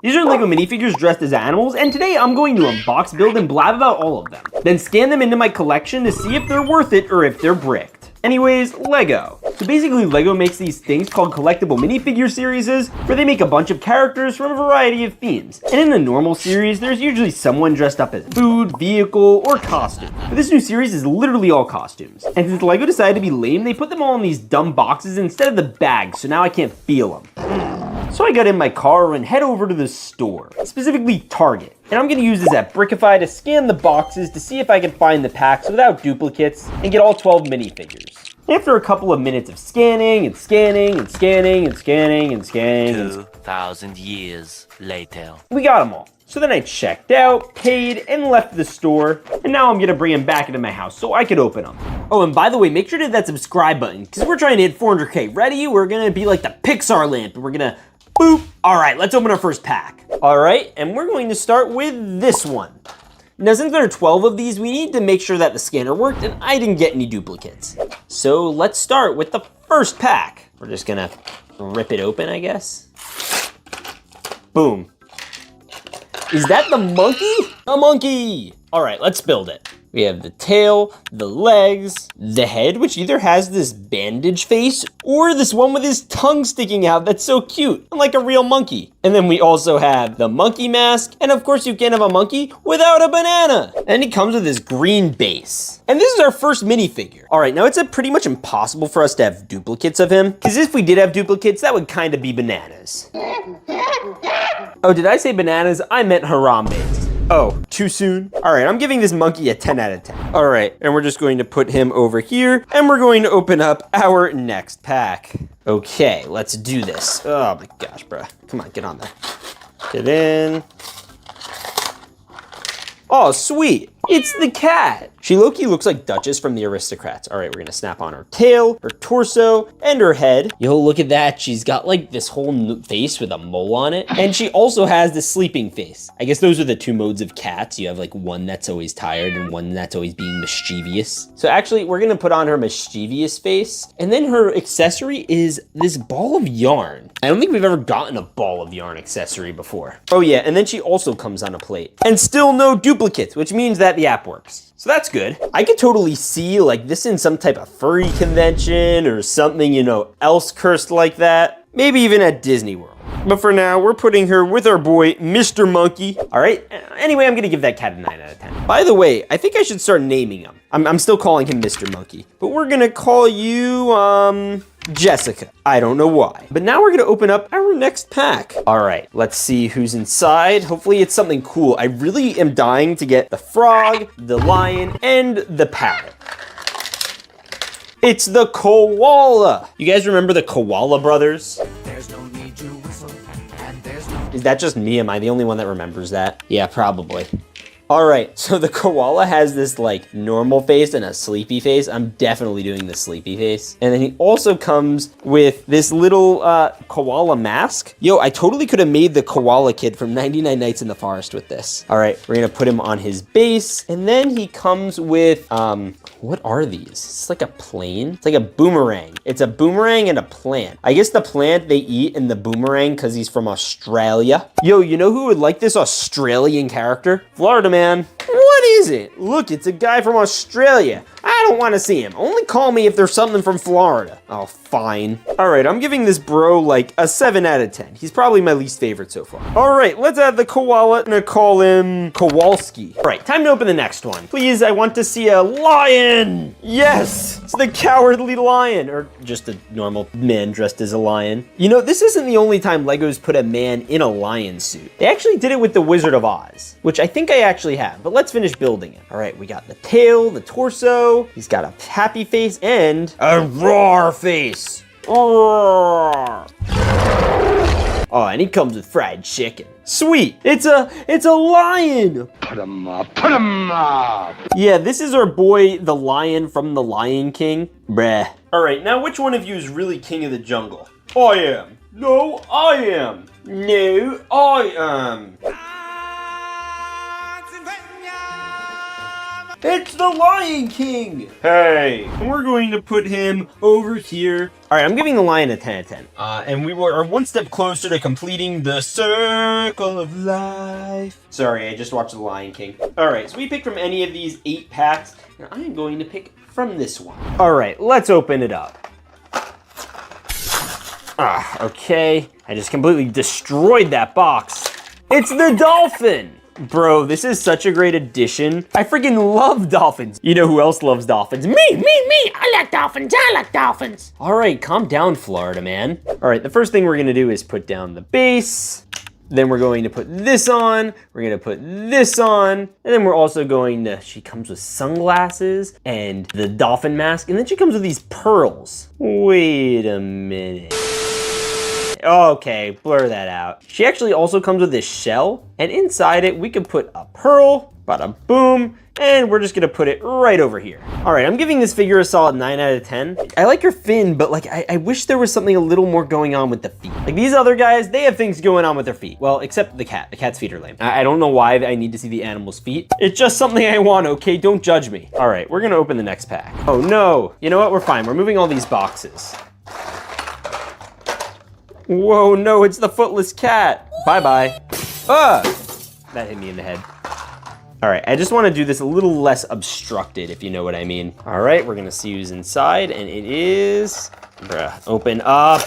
These are LEGO minifigures dressed as animals, and today I'm going to unbox, build, and blab about all of them. Then scan them into my collection to see if they're worth it or if they're bricked. Anyways, LEGO. So basically LEGO makes these things called collectible minifigure series where they make a bunch of characters from a variety of themes. And in a normal series, there's usually someone dressed up as food, vehicle, or costume. But this new series is literally all costumes. And since LEGO decided to be lame, they put them all in these dumb boxes instead of the bags, so now I can't feel them. So I got in my car and head over to the store, specifically Target. And I'm gonna use this at Brickify to scan the boxes to see if I can find the packs without duplicates and get all 12 minifigures. After a couple of minutes of scanning and scanning and scanning and scanning and scanning, 2,000 years later, we got them all. So then I checked out, paid, and left the store, and now I'm gonna bring them back into my house so I could open them. Oh, and by the way, make sure to hit that subscribe button, because we're trying to hit 400K. Ready? We're gonna be like the Pixar lamp, and we're gonna boop. All right, let's open our first pack. All right, and we're going to start with this one. Now, since there are 12 of these, we need to make sure that the scanner worked and I didn't get any duplicates. So let's start with the first pack. We're just gonna rip it open, I guess. Boom. Is that the monkey? A monkey! All right, let's build it. We have the tail, the legs, the head, which either has this bandage face or this one with his tongue sticking out that's so cute, like a real monkey. And then we also have the monkey mask, and of course you can't have a monkey without a banana. And he comes with this green base. And this is our first minifigure. All right, now it's pretty much impossible for us to have duplicates of him, because if we did have duplicates, that would kind of be bananas. Oh, did I say bananas? I meant Harambe's. Oh, too soon? All right, I'm giving this monkey a 10 out of 10. All right, and we're just going to put him over here, and we're going to open up our next pack. Okay, let's do this. Oh my gosh, bro. Come on, get on there. Get in. Oh, sweet. It's the cat. She low-key looks like Duchess from the Aristocrats. All right, we're gonna snap on her tail, her torso, and her head. Yo, look at that. She's got like this whole face with a mole on it. And she also has the sleeping face. I guess those are the two modes of cats. You have like one that's always tired and one that's always being mischievous. So actually, we're gonna put on her mischievous face. And then her accessory is this ball of yarn. I don't think we've ever gotten a ball of yarn accessory before. Oh yeah, and then she also comes on a plate. And still no duplicates, which means that the app works. So that's good. I could totally see like this in some type of furry convention or something, you know, else cursed like that. Maybe even at Disney World. But for now, we're putting her with our boy, Mr. Monkey. All right, anyway, I'm gonna give that cat a 9 out of 10. By the way, I think I should start naming him. I'm still calling him Mr. Monkey, but we're gonna call you, Jessica. I don't know why. But now we're gonna open up our next pack. All right, let's see who's inside. Hopefully it's something cool. I really am dying to get the frog, the lion, and the parrot. It's the koala. You guys remember the Koala brothers? There's no need to whistle, and there's no... Is that just me? Am I the only one that remembers that? Yeah, probably. All right, so the koala has this like normal face and a sleepy face. I'm definitely doing the sleepy face. And then he also comes with this little koala mask. Yo, I totally could have made the koala kid from 99 Nights in the Forest with this. All right, we're gonna put him on his base. And then he comes with, what are these? It's like a plane. It's like a boomerang. It's a boomerang and a plant. I guess the plant they eat and the boomerang because he's from Australia. Yo, you know who would like this Australian character? Florida man. What is it? Look, it's a guy from Australia. I don't want to see him. Only call me if there's something from Florida. Oh, fine. All right, I'm giving this bro like a 7 out of 10. He's probably my least favorite so far. All right, let's add the koala. I'm gonna call him Kowalski. All right, time to open the next one. Please, I want to see a lion. Yes, it's the cowardly lion, or just a normal man dressed as a lion. You know, this isn't the only time Legos put a man in a lion suit. They actually did it with the Wizard of Oz, which I think I actually have, but let's finish building it. All right, we got the tail, the torso. He's got a happy face and a roar face. Roar. Oh, and he comes with fried chicken. Sweet, it's a lion. Put him up, put him up. Yeah, this is our boy, the lion from The Lion King. Bruh. All right, now which one of you is really king of the jungle? I am. No, I am. No, I am. It's the Lion King! Hey! And we're going to put him over here. All right, I'm giving the lion a 10 out of 10. And we are one step closer to completing the circle of life. Sorry, I just watched The Lion King. All right, so we picked from any of these 8 packs, and I am going to pick from this one. All right, let's open it up. Okay. I just completely destroyed that box. It's the Dolphin! Bro, this is such a great addition. I freaking love dolphins. You know who else loves dolphins? Me! I like dolphins. All right, calm down, Florida man. All right, the first thing we're gonna do is put down the base. Then we're going to put this on. We're gonna put this on. And then we're also going to, she comes with sunglasses and the dolphin mask. And then she comes with these pearls. Wait a minute. Okay, blur that out. She actually also comes with this shell, and inside it, we can put a pearl, bada boom, and we're just gonna put it right over here. All right, I'm giving this figure a solid 9 out of 10. I like her fin, but like, I wish there was something a little more going on with the feet. Like these other guys, they have things going on with their feet. Well, except the cat. The cat's feet are lame. I don't know why I need to see the animal's feet. It's just something I want, okay? Don't judge me. All right, we're gonna open the next pack. Oh no, you know what? We're fine. We're moving all these boxes. Whoa, no, it's the footless cat. Bye-bye. That hit me in the head. All right, I just want to do this a little less obstructed, if you know what I mean. All right, we're gonna see who's inside, and it is, open up.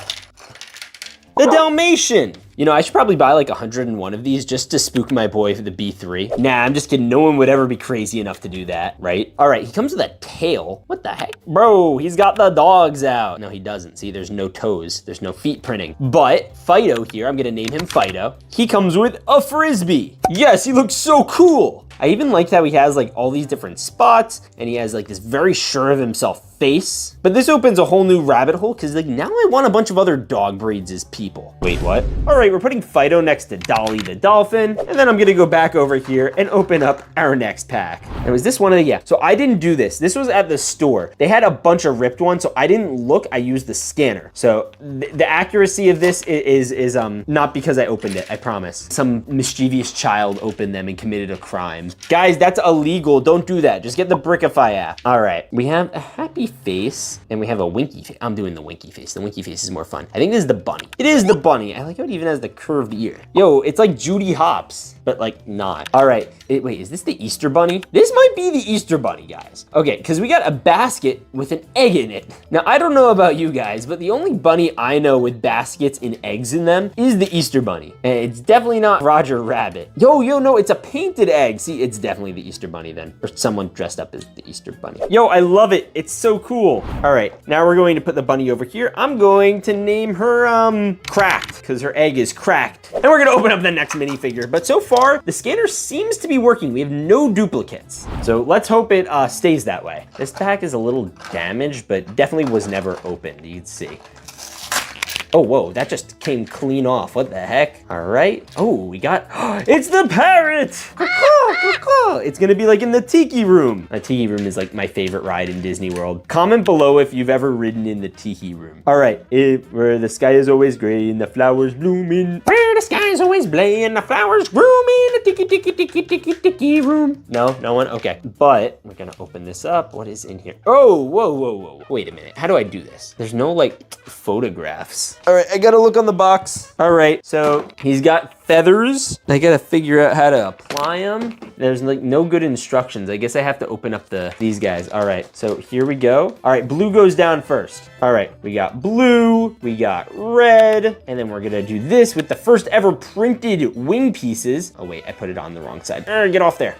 The Dalmatian. You know, I should probably buy like 101 of these just to spook my boy for the B3. Nah, I'm just kidding. No one would ever be crazy enough to do that, right? All right, he comes with a tail. What the heck? Bro, he's got the dogs out. No, he doesn't. See, there's no toes. There's no feet printing. But Fido here, I'm gonna name him Fido. He comes with a Frisbee. Yes, he looks so cool. I even like how he has like all these different spots and he has like this very sure of himself face. But this opens a whole new rabbit hole because like now I want a bunch of other dog breeds as people. Wait, what? All right, we're putting Fido next to Dolly the dolphin. And then I'm gonna go back over here and open up our next pack. And was this one of the, yeah. So I didn't do this. This was at the store. They had a bunch of ripped ones. So I didn't look, I used the scanner. So the accuracy of this is not because I opened it, I promise. Some mischievous child opened them and committed a crime. Guys, that's illegal. Don't do that. Just get the Brickify app. All right, we have a happy face and we have a winky face. I'm doing the winky face. The winky face is more fun. I think this is the bunny. It is the bunny. I like how it even has the curved ear. Yo, it's like Judy Hopps, but like not. All right, wait, is this the Easter bunny? This might be the Easter bunny, guys. Okay, because we got a basket with an egg in it. Now, I don't know about you guys, but the only bunny I know with baskets and eggs in them is the Easter bunny. And it's definitely not Roger Rabbit. Yo, no, it's a painted egg. See, it's definitely the Easter bunny then, or someone dressed up as the Easter bunny. Yo, I love it. It's so cool. All right, now we're going to put the bunny over here. I'm going to name her Cracked, because her egg is cracked. And we're gonna open up the next minifigure. But so far, the scanner seems to be working. We have no duplicates. So let's hope it stays that way. This pack is a little damaged, but definitely was never opened, you can see. Oh, whoa, that just came clean off. What the heck? All right. Oh, we got, it's the Parrot! It's gonna be like in the Tiki Room. A Tiki Room is like my favorite ride in Disney World. Comment below if you've ever ridden in the Tiki Room. All right, where the sky is always gray and the flowers blooming. Where the sky is always gray and the flowers blooming. The Tiki Room. No one? Okay. But we're gonna open this up. What is in here? Oh, whoa. Wait a minute. How do I do this? There's no like photographs. All right, I gotta look on the box. All right, so he's got feathers. I gotta figure out how to apply them. There's like no good instructions. I guess I have to open up these guys. All right, so here we go. All right, blue goes down first. All right, we got blue, we got red, and then we're gonna do this with the first ever printed wing pieces. Oh wait, I put it on the wrong side. Get off there.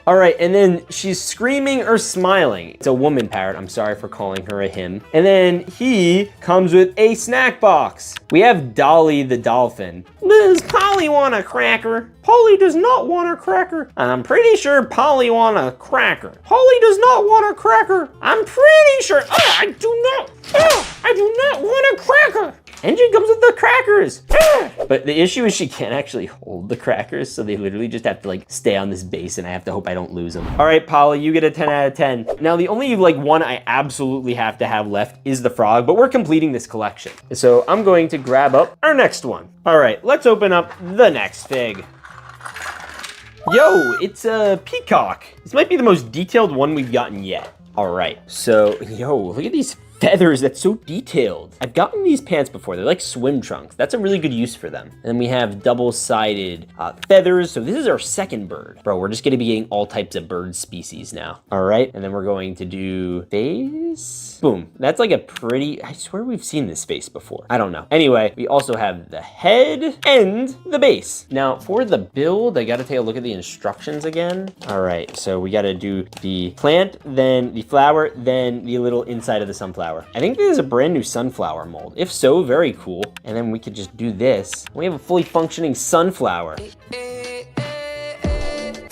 All right, and then she's screaming or smiling. It's a woman parrot. I'm sorry for calling her a him. And then he comes with a snack box. We have Dolly the dolphin. Does Polly want a cracker? Polly does not want a cracker. I'm pretty sure Polly want a cracker. Polly does not want a cracker. I'm pretty sure. I do not want a cracker. And she comes with the crackers. But the issue is she can't actually hold the crackers, so they literally just have to like stay on this base and I have to hope I don't lose them. All right, Polly, you get a 10 out of 10. Now, the only like one I absolutely have to have left is the frog, but we're completing this collection. So I'm going to grab up our next one. All right, let's open up the next fig. Yo, it's a Peacock. This might be the most detailed one we've gotten yet. All right, so yo, look at these feathers. That's so detailed. I've gotten these pants before. They're like swim trunks. That's a really good use for them. And then we have double-sided feathers. So this is our second bird. Bro, we're just gonna be getting all types of bird species now. All right, and then we're going to do face. Boom, that's like a pretty, I swear we've seen this face before. I don't know. Anyway, we also have the head and the base. Now for the build, I gotta take a look at the instructions again. All right, so we gotta do the plant, then the flower, then the little inside of the sunflower. I think this is a brand new sunflower mold. If so, very cool. And then we could just do this. We have a fully functioning sunflower.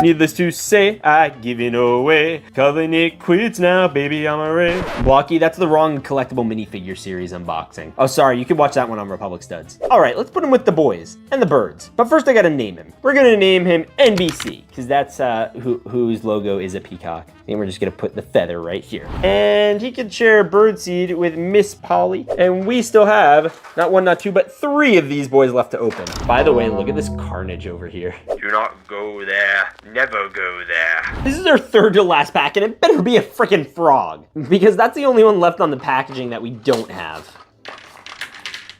Needless to say, I giving away. Calling it quits now, baby, I'm a ray. Blocky, that's the wrong collectible minifigure series unboxing. Oh, sorry, you can watch that one on Republic Studs. All right, let's put him with the boys and the birds. But first I gotta name him. We're gonna name him NBC, because that's whose logo is a peacock. And we're just gonna put the feather right here. And he can share birdseed with Miss Polly. And we still have, not one, not two, but 3 of these boys left to open. By the way, look at this carnage over here. Do not go there. Never go there. This is our 3rd to last pack, and it better be a freaking frog, because that's the only one left on the packaging that we don't have.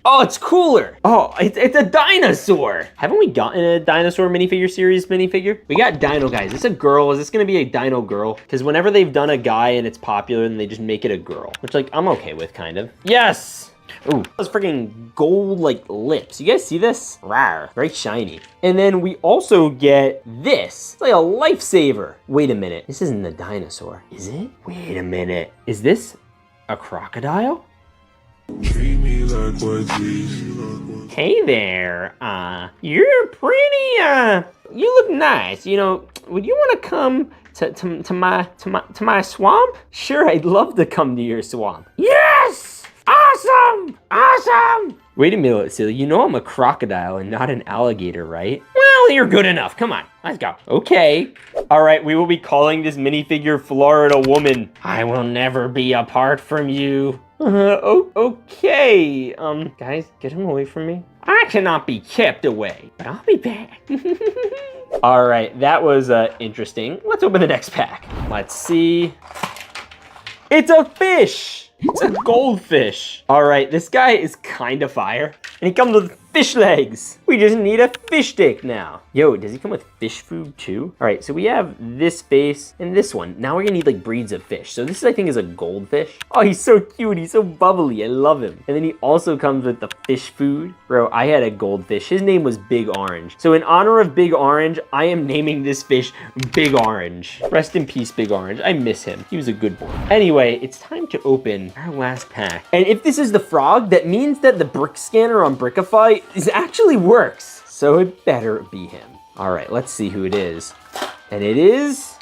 Oh, it's cooler. Oh, it's a dinosaur. Haven't we gotten a dinosaur minifigure series minifigure? We got dino guys. Is this a girl? Is this gonna be a dino girl? Because whenever they've done a guy and it's popular, then they just make it a girl, which like I'm okay with kind of. Yes. Ooh, those freaking gold like lips. You guys see this? Rawr, very shiny. And then we also get this. It's like a lifesaver. Wait a minute, this isn't a dinosaur, is it? Wait a minute, is this a crocodile? Treat me like what these. Hey there, you're pretty, you look nice. You know, would you want to come to my swamp? Sure, I'd love to come to your swamp. Yes! Awesome! Awesome! Wait a minute, silly. You know I'm a crocodile and not an alligator, right? Well, you're good enough. Come on, let's go. Okay. All right, we will be calling this minifigure Florida Woman. I will never be apart from you. Okay. Guys, get him away from me. I cannot be kept away, but I'll be back. All right, that was interesting. Let's open the next pack. Let's see. It's a fish. It's a goldfish. All right, this guy is kind of fire. And he comes with fish legs. We just need a fish stick now. Yo, does he come with fish food too? All right, so we have this face and this one. Now we're gonna need like breeds of fish. So this I think is a goldfish. Oh, he's so cute. He's so bubbly. I love him. And then he also comes with the fish food. Bro, I had a goldfish. His name was Big Orange. So in honor of Big Orange, I am naming this fish Big Orange. Rest in peace, Big Orange. I miss him. He was a good boy. Anyway, it's time to open our last pack. And if this is the frog, that means that the brick scanner on Brickify actually works. So it better be him. All right, let's see who it is. And it is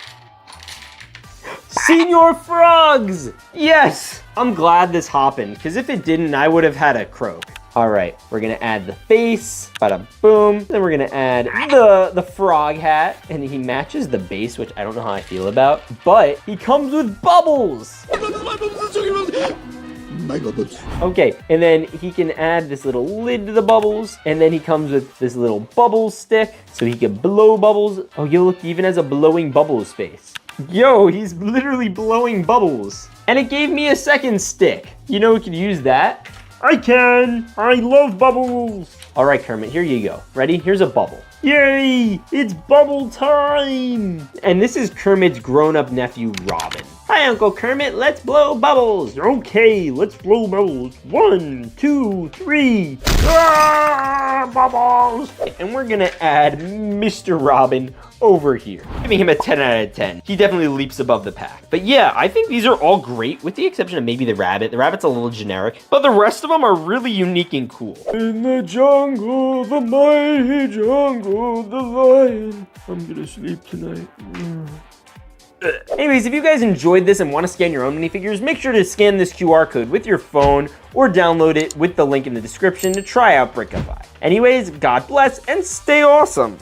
Senior Frogs! Yes! I'm glad this happened, because if it didn't, I would have had a croak. All right, we're gonna add the face, bada boom. Then we're gonna add the frog hat, and he matches the base, which I don't know how I feel about, but he comes with bubbles. Okay, and then he can add this little lid to the bubbles, and then he comes with this little bubble stick, so he can blow bubbles. Oh, yo, look, he even has a blowing bubbles face. Yo, he's literally blowing bubbles. And it gave me a second stick. You know, we could use that. I can. I love bubbles. All right, Kermit, here you go. Ready? Here's a bubble. Yay! It's bubble time! And this is Kermit's grown-up nephew, Robin. Hi, Uncle Kermit, let's blow bubbles. Okay, let's blow bubbles. 1, 2, 3. Ah, bubbles! And we're gonna add Mr. Robin over here, giving him a 10 out of 10. He definitely leaps above the pack. But yeah, I think these are all great, with the exception of maybe the rabbit. The rabbit's a little generic, but the rest of them are really unique and cool. In the jungle, the mighty jungle, the lion. I'm gonna sleep tonight. Anyways, if you guys enjoyed this and want to scan your own minifigures, make sure to scan this QR code with your phone or download it with the link in the description to try out Brickify. Anyways, God bless and stay awesome.